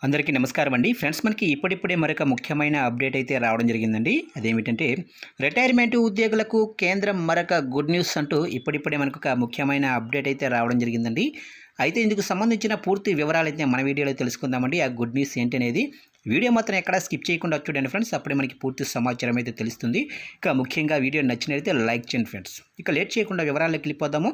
అందరికీ నమస్కారం అండి ఫ్రెండ్స్. మనకి ఇప్పుడిప్పుడే మరొక ముఖ్యమైన అప్డేట్ అయితే రావడం జరిగిందండి. అదేమిటంటే రిటైర్మెంట్ ఉద్యోగులకు కేంద్రం మరొక గుడ్ న్యూస్ అంటూ ఇప్పుడిప్పుడే మనకు ఒక ముఖ్యమైన అప్డేట్ అయితే రావడం జరిగిందండి. అయితే ఇందుకు సంబంధించిన పూర్తి వివరాలు అయితే మన వీడియోలో తెలుసుకుందామండి. ఆ గుడ్ న్యూస్ ఏంటనేది వీడియో మాత్రం ఎక్కడ స్కిప్ చేయకుండా చూడండి ఫ్రెండ్స్. అప్పుడే మనకి పూర్తి సమాచారం అయితే తెలుస్తుంది. ఇక ముఖ్యంగా వీడియో నచ్చినట్లయితే లైక్ చేయండి ఫ్రెండ్స్. ఇక లేట్ చేయకుండా వివరాల్లోకి వెళ్ళిపోదాము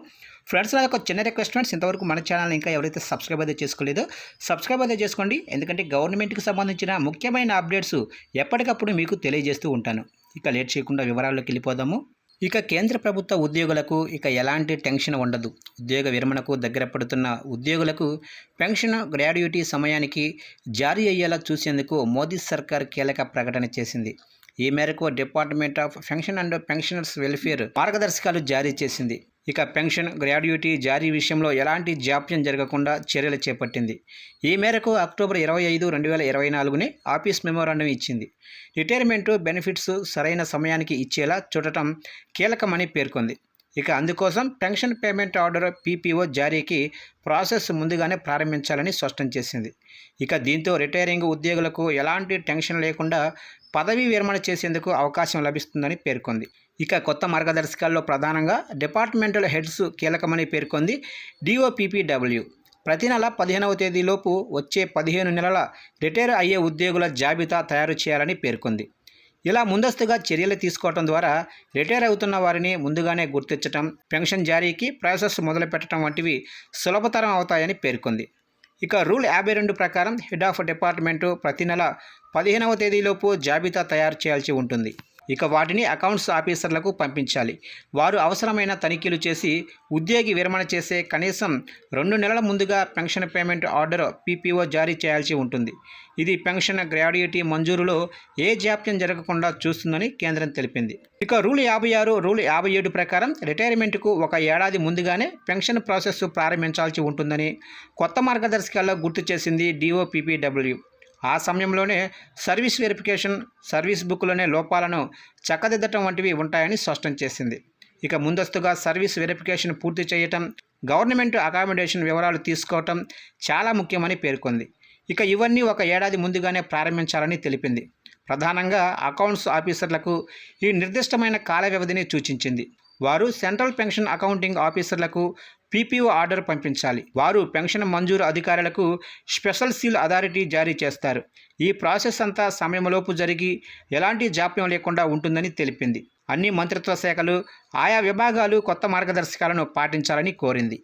ఫ్రెండ్స్. నాకు ఒక చిన్న రిక్వెస్ట్ ఫ్రెండ్స్, ఇంతవరకు మన ఛానల్ ఇంకా ఎవరైతే సబ్స్క్రైబ్ అయితే చేసుకోలేదో సబ్స్క్రైబ్ అయితే చేసుకోండి. ఎందుకంటే గవర్నమెంట్కి సంబంధించిన ముఖ్యమైన అప్డేట్స్ ఎప్పటికప్పుడు మీకు తెలియజేస్తూ ఉంటాను. ఇక లేట్ చేయకుండా వివరాల్లోకి వెళ్ళిపోదాము. ఇక కేంద్ర ప్రభుత్వ ఉద్యోగులకు ఇక ఎలాంటి టెన్షన్ ఉండదు. ఉద్యోగ విరమణకు దగ్గర పడుతున్న ఉద్యోగులకు పెన్షన్ గ్రాడ్యుటీ సమయానికి జారీ అయ్యేలా చూసేందుకు మోదీ సర్కార్ కీలక ప్రకటన చేసింది. ఈ మేరకు department of pension and pensioners welfare మార్గదర్శకాలు జారీ చేసింది. ఇక పెన్షన్ గ్రాడ్యుటీ జారీ విషయంలో ఎలాంటి జాప్యం జరగకుండా చర్యలు చేపట్టింది. ఈ మేరకు అక్టోబర్ 25, 2024 ఆఫీస్ మెమోరాండం ఇచ్చింది. రిటైర్మెంటు బెనిఫిట్స్ సరైన సమయానికి ఇచ్చేలా చూడటం కీలకమని పేర్కొంది. ఇక అందుకోసం పెన్షన్ పేమెంట్ ఆర్డర్ పీపీఓ జారీకి ప్రాసెస్ ముందుగానే ప్రారంభించాలని స్పష్టం చేసింది. ఇక దీంతో రిటైరింగ్ ఉద్యోగులకు ఎలాంటి టెన్షన్ లేకుండా పదవీ విరమణ చేసేందుకు అవకాశం లభిస్తుందని పేర్కొంది. ఇక కొత్త మార్గదర్శకాల్లో ప్రధానంగా డిపార్ట్మెంటల్ హెడ్స్ కీలకమని పేర్కొంది. డిఓపిపిడబ్ల్యూ ప్రతి నెల 15వ తేదీలోపు వచ్చే 15 నెలల రిటైర్ అయ్యే ఉద్యోగుల జాబితా తయారు చేయాలని పేర్కొంది. ఇలా ముందస్తుగా చర్యలు తీసుకోవడం ద్వారా రిటైర్ అవుతున్న వారిని ముందుగానే గుర్తించడం, పెన్షన్ జారీకి ప్రాసెస్ మొదలుపెట్టడం వంటివి సులభతరం అవుతాయని పేర్కొంది. ఇక రూల్ 52 ప్రకారం హెడ్ ఆఫ్ డిపార్ట్మెంటు ప్రతి నెల 15వ తేదీలోపు జాబితా తయారు చేయాల్సి ఉంటుంది. ఇక వాటిని అకౌంట్స్ ఆఫీసర్లకు పంపించాలి. వారు అవసరమైన తనిఖీలు చేసి ఉద్యోగి విరమణ చేసే కనీసం 2 నెలల ముందుగా పెన్షన్ పేమెంట్ ఆర్డర్ పీపీఓ జారీ చేయాల్సి ఉంటుంది. ఇది పెన్షన్ గ్రాడ్యుటీ మంజూరులో ఏ జాప్యం జరగకుండా చూస్తుందని కేంద్రం తెలిపింది. ఇక రూల్ 56, రూల్ 57 ప్రకారం రిటైర్మెంట్కు 1 ఏడాది ముందుగానే పెన్షన్ ప్రాసెస్ ప్రారంభించాల్సి ఉంటుందని కొత్త మార్గదర్శకాల్లో గుర్తు చేసింది డిఓపిపిడబ్ల్యూ. ఆ సమయంలోనే సర్వీస్ వెరిఫికేషన్, సర్వీస్ బుక్లోనే లోపాలను చక్కదిద్దటం వంటివి ఉంటాయని స్పష్టం చేసింది. ఇక ముందస్తుగా సర్వీస్ వెరిఫికేషన్ పూర్తి చేయటం, గవర్నమెంట్ అకామిడేషన్ వివరాలు తీసుకోవటం చాలా ముఖ్యమని పేర్కొంది. ఇక ఇవన్నీ 1 ఏడాది ముందుగానే ప్రారంభించాలని తెలిపింది. ప్రధానంగా అకౌంట్స్ ఆఫీసర్లకు ఈ నిర్దిష్టమైన కాల వ్యవధిని సూచించింది. వారు సెంట్రల్ పెన్షన్ అకౌంటింగ్ ఆఫీసర్లకు పీపీఓ ఆర్డర్ పంపించాలి. వారు పెన్షన్ మంజూరు అధికారులకు స్పెషల్ సీల్ అథారిటీ జారీ చేస్తారు. ఈ ప్రాసెస్ అంతా సమయంలోపు జరిగి ఎలాంటి జాప్యం లేకుండా ఉంటుందని తెలిపింది. అన్ని మంత్రిత్వ శాఖలు, ఆయా విభాగాలు కొత్త మార్గదర్శకాలను పాటించాలని కోరింది.